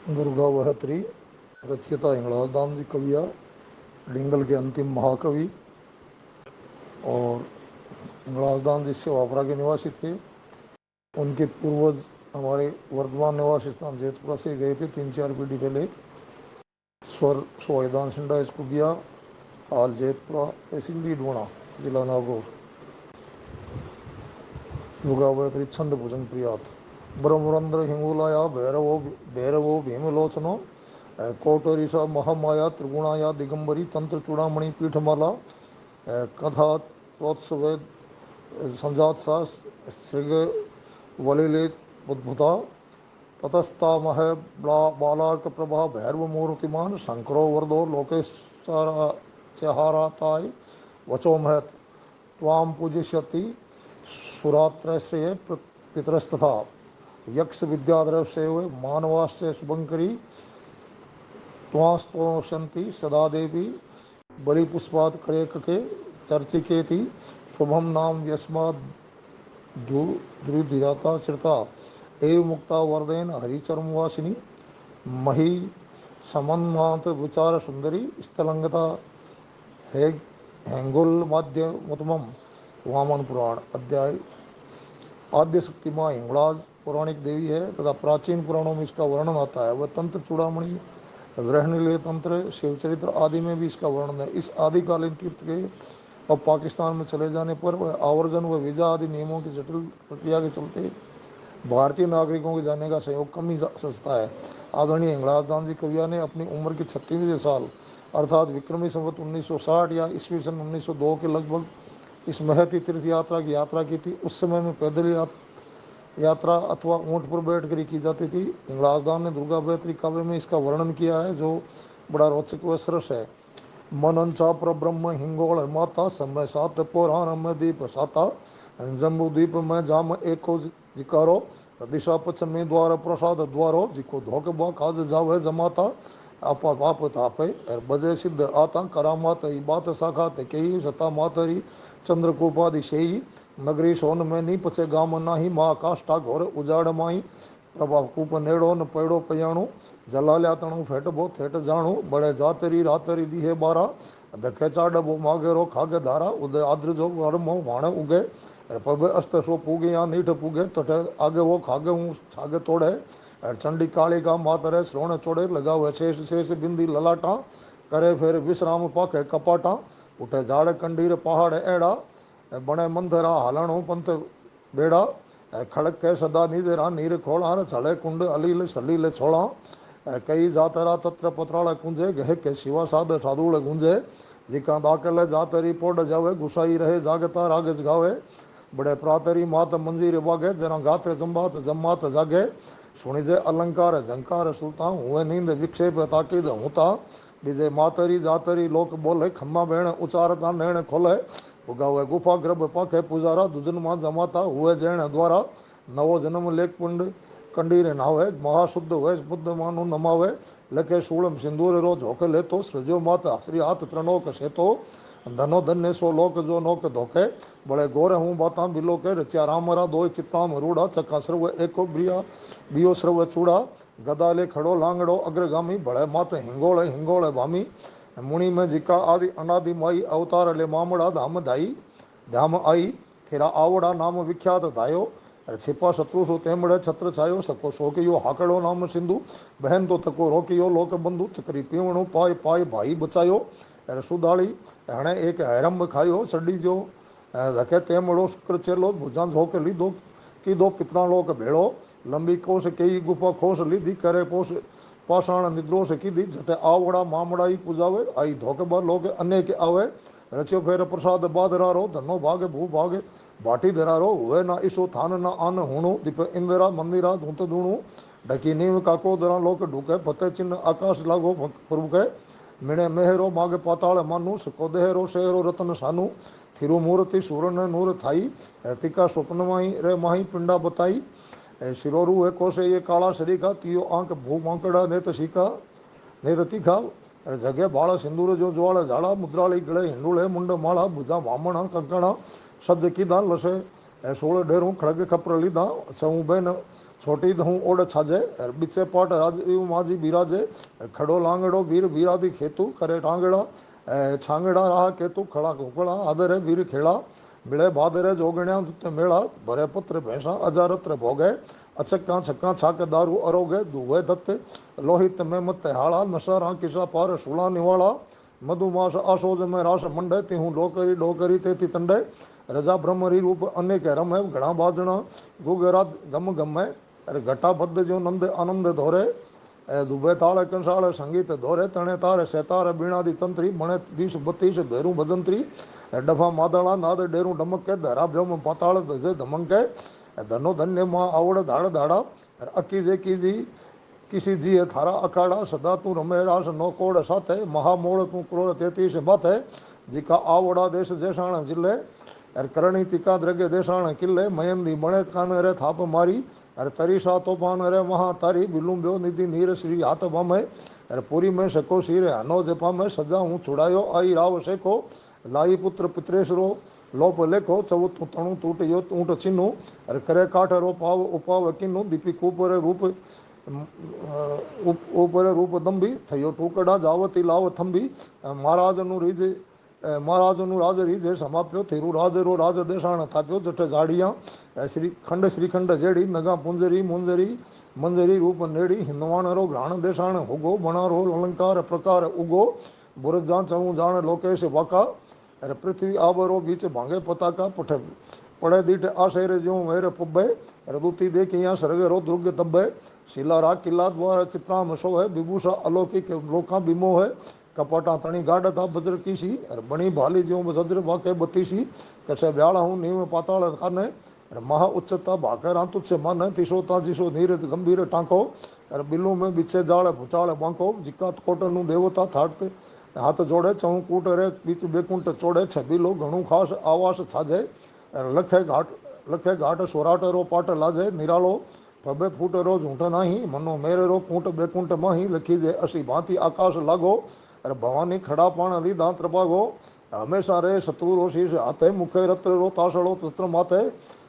दुर्गा वहत्री रचयिता हिंगलाज दाम जी कविया डिंगल के अंतिम महाकवि और हिंगलाज दाम जी सेवापुरा के निवासी थे। उनके पूर्वज हमारे वर्तमान निवासी स्थान जैतपुरा से गए थे 3-4 पीढ़ी पहले। स्वर सोहिदान सिंडा स्कूबिया हाल जैतपुरा तहसील डीडवाना जिला नागौर। दुर्गा वहत्री छंद भुजंग प्रियात ब्रह्मरंद्र हिंगुलाया भैरवो भैरवो भीमलोचनो कोटरीसा महामाया त्रिगुणाया दिगंबरी तंत्र चूड़ामणि पीठमाला कथा चौत्सव संजात सा श्रीग वलिले बुद्भुता ततस्तामह बालार्क प्रभा भैरवमूर्तिमान शंकरो वरदो लोकेश्वरहाराताय वचो महत त्वां पूजिष्यति सुरात्रश्रेय पितरस्तथा यक्ष विद्याधर सेव मानवाश्च शुभंकरी त्वास्तोषंति सदा देवी बलिपुष्पात करेकके चर्चिकेति शुभम नाम यस्माद् दुर्धिदाता चिरता एव मुक्ता वरदेन हरिचर्मवासिनी मही समन्मात विचार सुंदरी स्थलंगता हेंगुल माध्य मुतमम वामन पुराण अध्याय आद्य शक्ति माँ हिंगलाज पौराणिक देवी है तथा प्राचीन पुराणों में इसका वर्णन आता है। वह तंत्र चूड़ामणि ग्रहणीय तंत्र शिवचरित्र आदि में भी इसका वर्णन है। इस आदिकालीन तीर्थ के अब पाकिस्तान में चले जाने पर वह आवर्जन व वीजा आदि नियमों की जटिल प्रक्रिया के चलते भारतीय नागरिकों के जाने का सहयोग कम ही सस्ता है। आदरणीय हिंगलाज दान जी कविया ने अपनी उम्र के 36वें साल अर्थात विक्रमी संवत 1960 या ईस्वी सन 1902 के लगभग इस महती तीर्थ यात्रा की यात्रा की थी। उस समय में पैदल यात्रा अथवा ऊँट पर बैठ कर की जाती थी। हिंगलाज दान ने दुर्गा वहत्री काव्य में इसका वर्णन किया है जो बड़ा रोचक व सरस है। मनंचा ब्रह्म हिंगोल माता समय सात पुराण में दीप साता जम्बू द्वीप में जाम एको जिकारो दिशा पश्चिमी द्वार प्रसाद द्वारो जिको धोक बा काज जावे जमाता आपा पाप तापे बजे सिद्ध आता करामात बात साखा ते कही सता मातरी चंद्रकूपादि शेई नगरी सोन में नी पचे गाम नाही माँ काष्ठा घोर उजाड़ माई प्रभा कूप नेड़ो न पेड़ो पयाणु जलाल्या तणु फेट बो थेट जाणु बड़े जातरी रातरी दीहे बारा दखे चाड बो मागेरो खागे धारा उदय आद्र जो वर्मो वाण उगे पब अस्त सो पूगे या नीठ पूगे तटे आगे वो खागे हूँ छागे तोड़े चंडी काली का मातरे श्रोण चोड़े लगावे शेष शेष बिंदी ललाटा करे फिर विश्राम पाखे कपाटा उठे झाड़ कंडीर पहाड़ एड़ा बणे मंदरा हालणो पंथ बेड़ा खड़क के सदा नीजरा नीर खोड़ा छड़े कुंड अलील सलील छोड़ा कई जातरा तत्र पत्राल कुंजे गह के शिवा साध साधुल गुंजे जिका दाकल जातरी पोड जावे गुसाई रहे जागता रागज गावे बड़े प्रातरी मात मंजीर बागे जना गाते जम्बात जम्मात जागे सुनिजे अलंकार झंकार सुलता हुए नींद विक्षेप ताकीद होता बीजे मातरी जातरी लोक बोले खम्मा बेण उचारता नैण खोले उगावे गुफा गर्भ पाखे पुजारा दुजन मां जमाता हुए जैन द्वारा नवो जन्म लेख पुंड कंडीर नावे महाशुद्ध हुए बुद्ध मानु नमावे लखे शूलम सिंदूर रो झोंके ले तो सृजो मात श्री हाथ त्रणोक सेतो धनो धन्य सो लोक जो नोक धोखे बड़े गोरे हूँ बाता बिलो के रचा रामरा दो चित्राम रूढ़ा चक्का सर्व एको ब्रिया बियो सर्व चूड़ा गदाले खड़ो लांगड़ो अग्रगामी बड़े मात हिंगोले हिंगोले भामी मुनि में जिका आदि अनादि माई अवतार ले मामड़ा धाम धाई धाम आई तेरा आवड़ा नाम विख्यात धायो छिपा शत्रु सो तेमड़े छत्र छायो सको शोकियो हाकड़ो नाम सिंधु बहन तो तको रोकियो लोक बंधु चकरी पीवणु पाय पाय भाई बचायो सुदाली हणे एक हैरम खायो सडी जो धके तेमड़ो शुक्र चेलो भुजा झोंक लीधो कीधो पितरा लोक भेड़ो लंबी कोश कई गुफा खोस लीधी करे पोष पाषाण निद्रोष कीधी झटे आवड़ा मामड़ाई पुजावे आई धोकबा लोग अनेक आवे रचो फेर प्रसाद बादरारो धनो भाग भू भाग भाटी धरारो हुए ना ईशो थान ना आन हुणु दीप इंदिरा मंदिरा धूत धूणु ढकी नीम काको दरा लोक ढूके फतेह चिन्ह आकाश लागो फरुके मिणे मेहरो माग पाताल मानु सको देहरो शहरो रतन सानु थिरु मूर्ति सुरन नूर थाई तिका स्वप्न माही रे माही पिंडा बताई शिरोरू है कोसे ये काला शरीका तियो आंक भू मांकड़ा नेत शिका नेत तीखा जगे बाड़ा सिंदूर जो ज्वाला झाड़ा मुद्राली गले हिंडुले मुंड माला भुजा वामणा कंकणा सब्ज कीधा लसे सोल डेरू खड़ग खपर लीधा सऊ बेन छोटी दहूँ ओढ़ छाजे बिचे पाट राज माझी बिराजे खड़ो लांगड़ो वीर बीरादी खेतु करे टांगड़ा छांगड़ा राह केतु खड़ा कुकड़ा आदरे वीर खेड़ा मिले भादरे जोगण्या तुते मेला भरे पुत्र भैंसा अजारत्र भोगे अचक्का छक्का छाक दारू अरोगे दुहे दत्त लोहित में मत हाड़ा नशा किसा पार सुला निवाड़ा मधुमास आशोज में रास मंडे तिहूँ डोकरी डोकरी तेती तंडे रजा ब्रह्मरी रूप अनेक रम है घड़ा बाजना गुगरा गम गम है अरे घटा बद्ध जो नंद आनंद धोरे दुबे ताल कंसाल संगीत धोरे तणे तार सेतार बीणादि तंत्री मणे 20-32 भेरू भजंत्री डफा मादड़ा नाद डेरू डमके धरा ब्योम पाताल धजे धमके धनो धन्य माँ आवड़ धाड़ धाड़ा अकी जे कीजी किसी जी है थारा अखाड़ा सदा तू रमे रास नो कोड़ साथे महामोड़ तू करोड़ 33 बाथे जिका आवड़ा देश जैसाण जिले अरे करणी तिका द्रगे देशाण किले मयंदी बणे कान रे थाप मारी अरे तरीसा तोफान रे महा तारी बिलुम्ब्यो निधि नीर श्री हाथ बामे अरे पूरी में सको सिरे हनो जपा में सजा हूँ छुड़ायो आई राव सेको लाई पुत्र पित्रेशरो लोप लेखो चौ तणु टूट यो ऊँट चिन्हू अरे करे काठ रो पाव उपाव किन्नू दीपी कूपर रूप ऊपर रूप दंभी थयो टूकड़ा जावती लाव थंभी महाराज नु रीजे महाराज नु राज रीजे समाप्यो थेरू राज रो राज देशाण थाप्यो जठ झाड़िया श्रीखंड जेड़ी नगा पुंजरी मुंजरी मंजरी रूप नेड़ी हिंदवाण रो घ्राण देशाण हुगो बणा रो अलंकार प्रकार उगो बुरजा चऊं जान लोकेश वाका अरे पृथ्वी आवरो बीच भांगे पताका पुठ पड़े दीठ आशेर ज्यों वेर पुब्बे रदूती देखिया सर्ग रो दुर्ग तब्बे शिला रा किला द्वार चित्राम शो है विभूषा अलौकिक लोका बिमो है कपाटा तणी गाड़ था बज्र कीसी अरे बणी भाली ज्यों जज्र वाके बतीसी कसे ब्याला हूँ नीम पाताल खाने अरे महा उच्चता भाकर तुच्छ मन तिशोता जिसो नीरत गंभीर टांको अरे बिल्लू में बिछे जाड़ भुचाड़ बांको जिका कोट नु देवता थाट हाथ जोड़े चऊं कूट रे बीच बेकुंट चोड़े छबीलो घणु खास आवास छाजे लखे घाट सोराट रो पाट लाजे निरालो पबे फूट रो झूठ नाही मनो मेरे रो कूट बेकुंट माही लखी जे असी भांति आकाश लागो अरे भवानी खड़ा पाण लीधा त्रपागो हमेशा रे शत्रु रो शीश हाथे मुखे रत्र रो तासड़ो तत्र माथे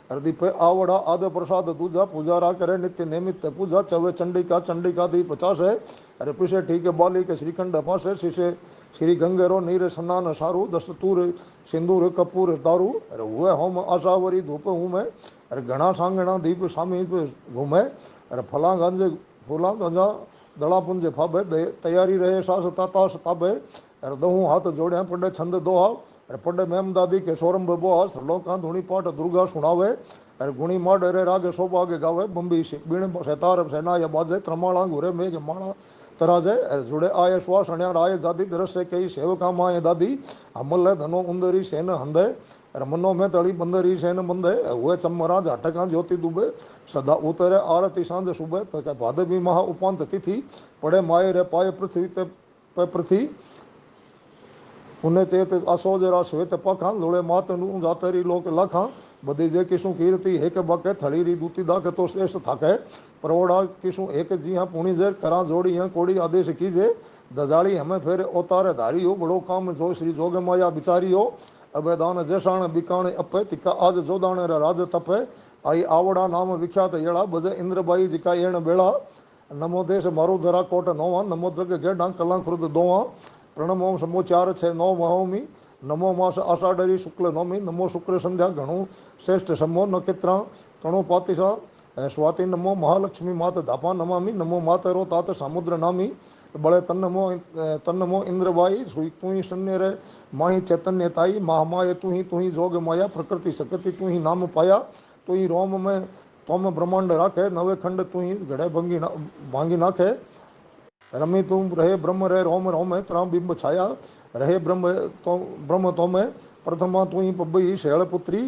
अरे दीपे आवड़ा आद प्रसाद दूजा पूजारा करे नित्य निमित्त पूजा चवे चंडिका दी 50 है अरे पीछे ठीक बाली के श्रीखंड पासे शीशे श्री गंगेरो नीर स्नान सारू दस्तूर सिंदूर कपूर दारू अरे हुए होम आशावरी धूप हूँ मैं अरे घना सांगणा दीप सामी घूमे अरे फूला गंजा दड़ा पुंज फाबे तैयारी रहे सास तातास ताबे अरे दहूँ हाथ जोड़िया पड़े छंद दोहा अरे पड़े मेम दादी के सोरम बोहा लोका धुणी पाठ दुर्गा सुनावे अरे गुणी माड अरे रागे शोभागे गावे बम्बी बीण सेतार सेना या बाजे त्रमाणा घुरे मेघ माणा तराजे जुड़े आये श्वास अण्या राय जादी दरसे कई सेवका माए दादी अमल धनो उंदरी सेन हंदे अरे मनो में तड़ी बंदरी सेन बंदे हुए चमरा झाटका ज्योति दुबे सदा उतरे आरती सांझ सुबह तक भादवी महा उपांत तिथि पड़े माए रे पाए पृथ्वी ते पृथ्वी उन्हें चेत असोज रा श्वेत पखा लोड़े मात नु जातरी लोक लखा बदी जे किसु कीर्ति एक बके थड़ी री दूती दाख तो श्रेष्ठ थाके प्रवड़ा किसु एक जी हाँ पुणी जे करा जोड़ी हैं कोड़ी आदेश कीजे दजाड़ी हमें फिर ओतारे धारी हो बड़ो काम जो श्री जोग माया बिचारी हो अबेदान जैसाण बिकाणे अपे तिका आज जोदाणे रा राज तपे आई आवड़ा नाम विख्यात येड़ा बजे इंद्रबाई जिका एण बेड़ा नमो देश मारो धरा कोट नोवा नमो द्रग गेडा कला खुर्द दोवा प्रणमो समो 4 6 9 महोमी नमो मास आषाढ़ी शुक्ल नौमी नमो शुक्र संध्या घणु श्रेष्ठ समो नक्षत्रा तणो पातिशा स्वाति नमो महालक्ष्मी मात धापा नमामि नमो मातरो तात समुद्र नामी बड़े तन्नमो इंद्रबाई सुई तू ही शून्य रे माही चैतन्य ताई महामाय तू ही जोग माया प्रकृति सकति तू ही नाम पाया तू ही रोम में तोम ब्रह्मांड राखे नवे खंड तू ही घड़े भांगी नाखे रमी तुम रहे ब्रह्म रहे रोम रोम त्राम बिंब छाया रहे ब्रह्म तो में प्रथमा तू ही पब्बई शैलपुत्री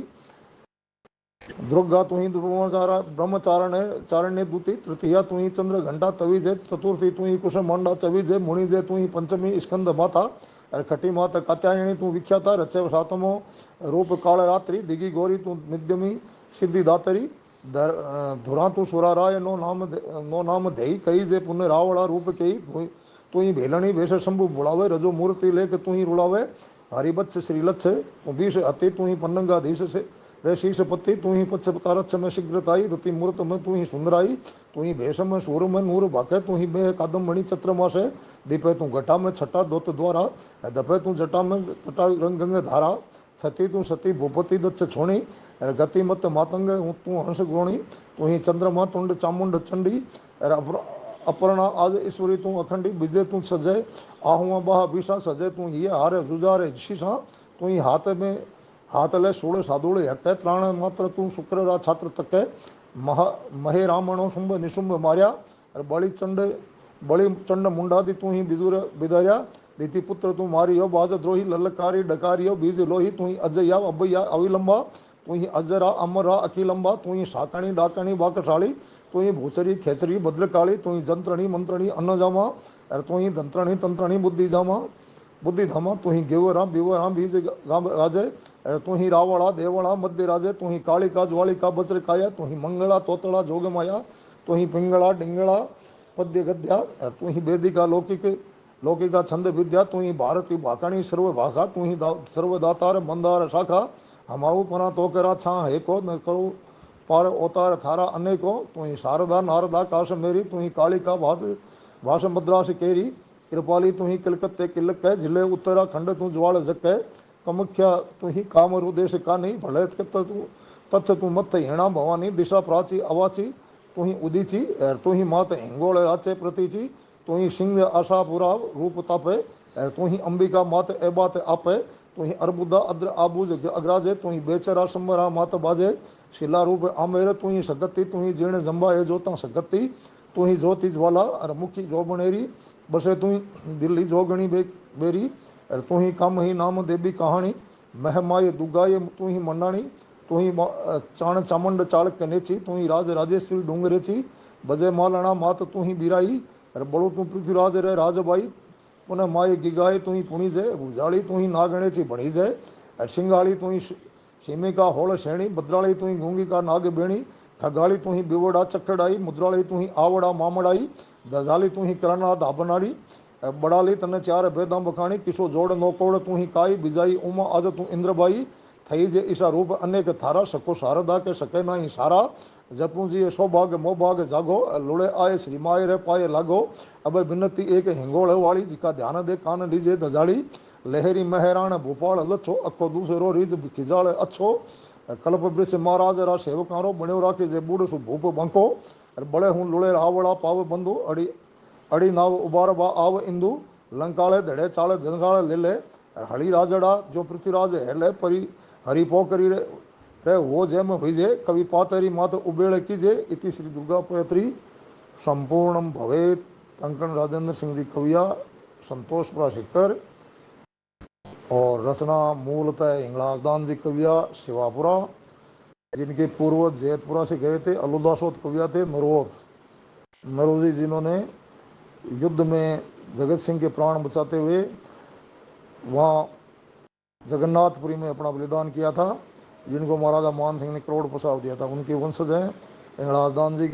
दुर्गा तू ही ब्रह्मचारण्य दूती तृतीया तू ही चंद्र घंटा तवीजे चतुर्थी तू ही कुश मांडा चवीजे मुणिजे तू ही पंचमी स्कंद माता अरे खटी माता कात्यायणी तू विख्याता रचे सातमो रूप काल रात्रि दिगी गौरी तू निद्यमी सिद्धि दातरी धुरा तू सुराराय नो नाम देई कही जे पुण्य रावड़ा रूप कही तू ही भेलणी वेश शंभु बुलावे रजो मूर्ति लेख तू ही रुलावे हरिबच्छ श्री लक्ष बीस अति तू ही पन्नंगाधीश से रे शीशपति तू ही पच्छतारच्छ में शीघ्रताई, रति मूर्त में तू ही सुंदराई, तू ही भेष में सूर में नूर भाके, तू ही बे कादम मणि चंद्रमा से, दीपे तू घटा में छटा दोत द्वारा, दपे तू जटा में तटा रंग गंग धारा, छती तू सती भूपति दच्छ छोणी, गति मत मातंग तू हंस गोणी, तू ही चंद्रमा तुंड चामुंड चंडी, अपरणा आज ईश्वरी तू अखंडी, विजय तू सजय आहुआ बाह विषा, सजय तू ही हारे जुजारे शीशा, तू ही हाथ ले सोड़े साधुड़े हके, त्राण मात्र तू शुक्र रा छात्र तके, महे रामणो शुंभ निशुंभ मार्या, बड़ी चंड मुंडादि तू ही विदुर विदर्या, दीति पुत्र तू मारियो बाज द्रोही, ललकारी डकारियो बीज लोही, तू ही अजया अभया अविलंबा, तू ही अजरा अमरा अखिलंबा, तू ही साकणी डाकणी बाकशाली, तू ही भूसरी खेचरी भद्रकाली, तू ही जंत्रणी मंत्रणी अन्नजामा, और तू ही दंत्रणी तंत्रणी बुद्धिधामा, तू ही गेवरा बिवरा बीज राजे, तू ही रावड़ा देवड़ा मध्य राजे, तू ही कालिका ज्वालिका बज्र काया, तू ही मंगला तोतड़ा जोगमाया, तू ही पिंगला डिंगला पद्य गद्या, तू ही वेदिका लौकिका छंद विद्या, तू ही भारती भाकणी सर्व भाखा, तू ही सर्वदातार मंदार शाखा, हमाऊ पना तोकरा छा हेको न करो पार अवतार थारा अनेको, तू ही शारदा नारदा काश मेरी, तू ही कालिका भाष मद्रास केरी, कृपाली तू ही कलकत्ते किलक है, जिले उत्तराखंड तू ज्वाल जक है, कमुख्या तू ही कामरु देश कानी, भले तत्थ तू मत हेणा भवानी, दिशा प्राची अवाची तू ही उदीची, तू ही मात हिंगोल राचे प्रतीची, तू ही सिंह आशापुरा रूप तापे, तू ही अंबिका मात एबात आपे, तू ही अर्बुदा अद्र आबुज अग्राजे, तू ही बेचरा संबरा मात बाजे, शिला रूप आमेर तू ही सगति, तू ही जीर्ण जंबा ए जोता सगति, तू ही ज्योति ज्वाला और मुखी जोबनेरी, बसे तू ही दिल्ली जोगणी बेरी, तू ही कम ही नाम देवी कहानी, महमाय दुगाए तू ही मंडाणी, तू ही चाण चामुंड चाणक्य नेची, तू ही राज राजेश्वरी डूंगरेची, बजे मालना मात तू ही बिराई, और बड़ो तू पृथ्वीराज रे राजबाई, पुनः माए गिगाए तू ही पुणी जय, भुजाड़ी तू ही नागणेची बणी जय, और सिंगाड़ी तू ही सीमिका होड़ श्रेणी, भद्राड़ी तू ही गूंगिका नाग बेणी, खगाड़ी तू ही बिवड़ा चखड़ाई, मुद्राड़ी तू ही आवड़ा मामड़ाई, दजाली तू ही करना धाबनाड़ी, बड़ाली तने चार भेदा बखाणी, किशो जोड़ नोकोड़ तू ही काई, बिजाई उमा आज तू इंद्रबाई, थई जे ईशा रूप अनेक थारा, सको शारदा के सके ना ही सारा, जपू जी सौभाग मोभाग जागो, लुड़े आए श्री माए रे पाए लागो, अब बिनती एक हिंगोल वाली, जिका ध्यान दे कान लीजे दजाड़ी, लहरी महराण भोपाल लच्छो, अखो दूसरो रीज खिजाड़ अच्छो, कल्प वृक्ष महाराज रा सेवकारो, बण्यो राखे जे बूढ़ सु भूप बंको, बड़े हूँ लुड़े आवड़ा पाव बंधु, अड़ी नाव उबार बा आव इंदु, लंकाले धड़े चाले जंगाले ले ले, हड़ी राजड़ा जो पृथ्वीराज हेले परी हरि पोकरी रे हो जय में विजय, कवि पातरी मात उबेड़ कीजे, इति श्री दुर्गा पोयत्री संपूर्णम भवेत। कंकण राजेंद्र सिंह जी कविया, संतोषपुरा सिक्कर, और रचना मूलतः हिंगलाजदान जी कविया शिवापुरा, जिनके पूर्वज जैतपुरा से गए थे। अलुदासोत कविया थे नरोजी, जिन्होंने युद्ध में जगत सिंह के प्राण बचाते हुए वहाँ जगन्नाथपुरी में अपना बलिदान किया था, जिनको महाराजा मान सिंह ने करोड़ प्रसाद दिया था। उनके वंशज हैं हिंगलाजदान जी के।